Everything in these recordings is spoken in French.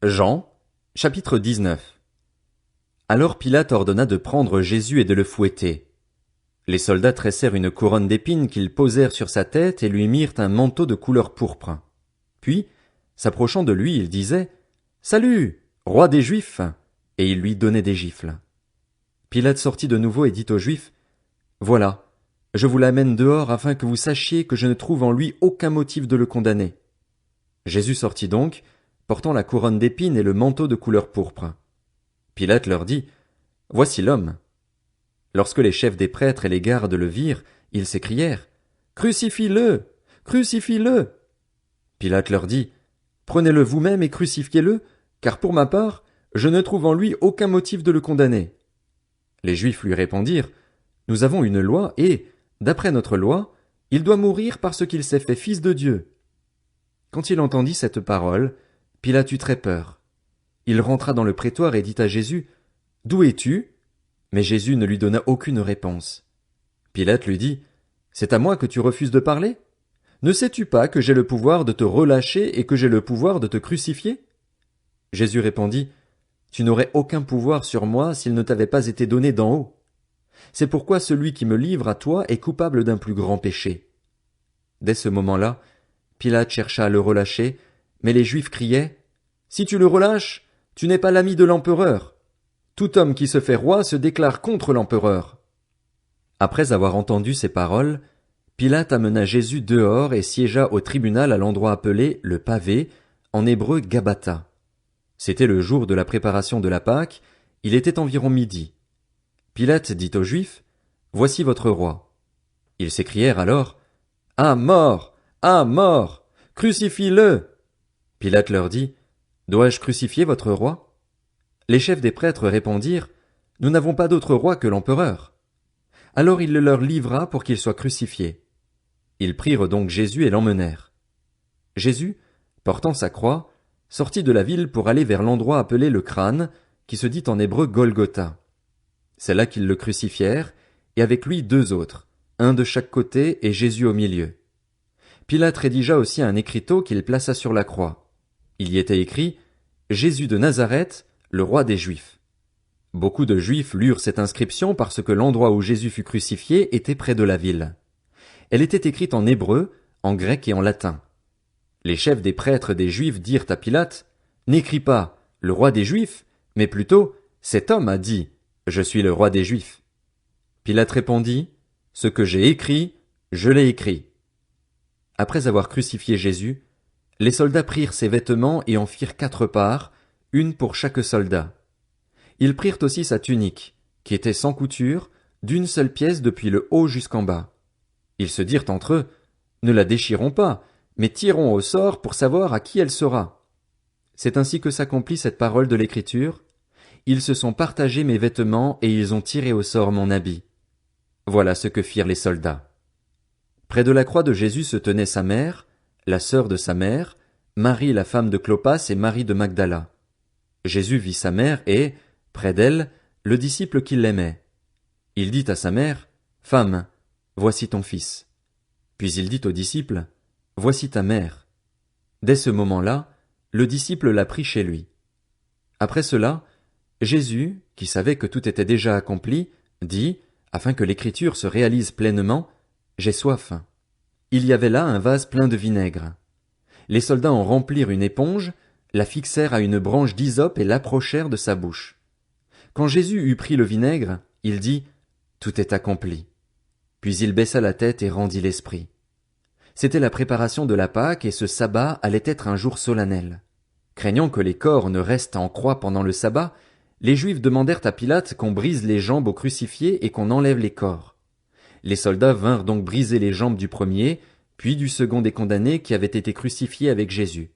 Jean, chapitre 19. Alors Pilate ordonna de prendre Jésus et de le fouetter. Les soldats tressèrent une couronne d'épines qu'ils posèrent sur sa tête et lui mirent un manteau de couleur pourpre. Puis, s'approchant de lui, ils disaient « Salut, roi des Juifs !» et ils lui donnaient des gifles. Pilate sortit de nouveau et dit aux Juifs « Voilà, je vous l'amène dehors afin que vous sachiez que je ne trouve en lui aucun motif de le condamner. » Jésus sortit donc, portant la couronne d'épines et le manteau de couleur pourpre. Pilate leur dit « Voici l'homme. » Lorsque les chefs des prêtres et les gardes le virent, ils s'écrièrent « Crucifie-le! Crucifie-le » Pilate leur dit « Prenez-le vous-même et crucifiez-le, car pour ma part, je ne trouve en lui aucun motif de le condamner. » Les Juifs lui répondirent « Nous avons une loi et, d'après notre loi, il doit mourir parce qu'il s'est fait fils de Dieu. » Quand il entendit cette parole, Pilate eut très peur. Il rentra dans le prétoire et dit à Jésus « D'où es-tu » Mais Jésus ne lui donna aucune réponse. Pilate lui dit « C'est à moi que tu refuses de parler? Ne sais-tu pas que j'ai le pouvoir de te relâcher et que j'ai le pouvoir de te crucifier » Jésus répondit « Tu n'aurais aucun pouvoir sur moi s'il ne t'avait pas été donné d'en haut. C'est pourquoi celui qui me livre à toi est coupable d'un plus grand péché. » Dès ce moment-là, Pilate chercha à le relâcher, mais les Juifs criaient « Si tu le relâches, tu n'es pas l'ami de l'empereur. Tout homme qui se fait roi se déclare contre l'empereur. » Après avoir entendu ces paroles, Pilate amena Jésus dehors et siégea au tribunal à l'endroit appelé le pavé, en hébreu Gabbatha. C'était le jour de la préparation de la Pâque, il était environ midi. Pilate dit aux Juifs « Voici votre roi. » Ils s'écrièrent alors « À mort! À mort! Crucifie-le » Pilate leur dit « Dois-je crucifier votre roi ?» Les chefs des prêtres répondirent « Nous n'avons pas d'autre roi que l'empereur. » Alors il le leur livra pour qu'il soit crucifié. Ils prirent donc Jésus et l'emmenèrent. Jésus, portant sa croix, sortit de la ville pour aller vers l'endroit appelé le crâne, qui se dit en hébreu Golgotha. C'est là qu'ils le crucifièrent, et avec lui 2 autres, un de chaque côté et Jésus au milieu. Pilate rédigea aussi un écriteau qu'il plaça sur la croix. Il y était écrit « Jésus de Nazareth, le roi des Juifs ». Beaucoup de Juifs lurent cette inscription parce que l'endroit où Jésus fut crucifié était près de la ville. Elle était écrite en hébreu, en grec et en latin. Les chefs des prêtres des Juifs dirent à Pilate « N'écris pas « le roi des Juifs », mais plutôt « cet homme a dit « Je suis le roi des Juifs ». Pilate répondit « Ce que j'ai écrit, je l'ai écrit ». Après avoir crucifié Jésus, les soldats prirent ses vêtements et en firent 4 parts, une pour chaque soldat. Ils prirent aussi sa tunique, qui était sans couture, d'une seule pièce depuis le haut jusqu'en bas. Ils se dirent entre eux, ne la déchirons pas, mais tirons au sort pour savoir à qui elle sera. C'est ainsi que s'accomplit cette parole de l'Écriture. Ils se sont partagés mes vêtements et ils ont tiré au sort mon habit. Voilà ce que firent les soldats. Près de la croix de Jésus se tenait sa mère, la sœur de sa mère, Marie la femme de Clopas et Marie de Magdala. Jésus vit sa mère et, près d'elle, le disciple qui l'aimait. Il dit à sa mère, « Femme, voici ton fils. » Puis il dit au disciple, « Voici ta mère. » Dès ce moment-là, le disciple la prit chez lui. Après cela, Jésus, qui savait que tout était déjà accompli, dit, afin que l'écriture se réalise pleinement, « J'ai soif. » Il y avait là un vase plein de vinaigre. Les soldats en remplirent une éponge, la fixèrent à une branche d'hysope et l'approchèrent de sa bouche. Quand Jésus eut pris le vinaigre, il dit « Tout est accompli. » Puis il baissa la tête et rendit l'esprit. C'était la préparation de la Pâque et ce sabbat allait être un jour solennel. Craignant que les corps ne restent en croix pendant le sabbat, les Juifs demandèrent à Pilate qu'on brise les jambes aux crucifiés et qu'on enlève les corps. Les soldats vinrent donc briser les jambes du premier, puis du second des condamnés qui avait été crucifié avec Jésus.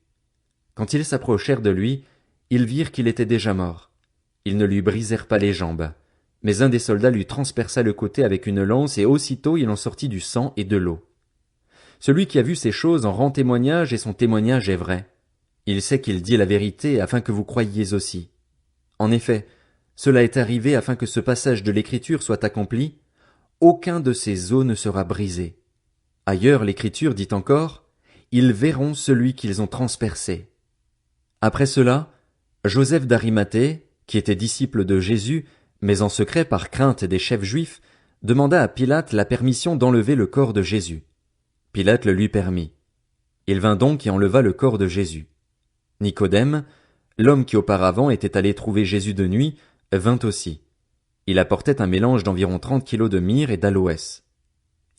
Quand ils s'approchèrent de lui, ils virent qu'il était déjà mort. Ils ne lui brisèrent pas les jambes, mais un des soldats lui transperça le côté avec une lance et aussitôt il en sortit du sang et de l'eau. Celui qui a vu ces choses en rend témoignage et son témoignage est vrai. Il sait qu'il dit la vérité afin que vous croyiez aussi. En effet, cela est arrivé afin que ce passage de l'Écriture soit accompli. Aucun de ces os ne sera brisé. Ailleurs, l'Écriture dit encore, ils verront celui qu'ils ont transpercé. Après cela, Joseph d'Arimathée, qui était disciple de Jésus, mais en secret par crainte des chefs juifs, demanda à Pilate la permission d'enlever le corps de Jésus. Pilate le lui permit. Il vint donc et enleva le corps de Jésus. Nicodème, l'homme qui auparavant était allé trouver Jésus de nuit, vint aussi. Il apportait un mélange d'environ 30 kilos de myrrhe et d'aloès.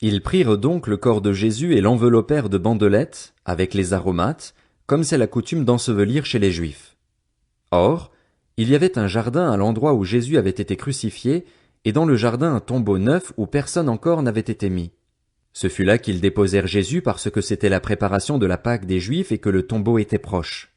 Ils prirent donc le corps de Jésus et l'enveloppèrent de bandelettes, avec les aromates, comme c'est la coutume d'ensevelir chez les Juifs. Or, il y avait un jardin à l'endroit où Jésus avait été crucifié, et dans le jardin un tombeau neuf où personne encore n'avait été mis. Ce fut là qu'ils déposèrent Jésus parce que c'était la préparation de la Pâque des Juifs et que le tombeau était proche.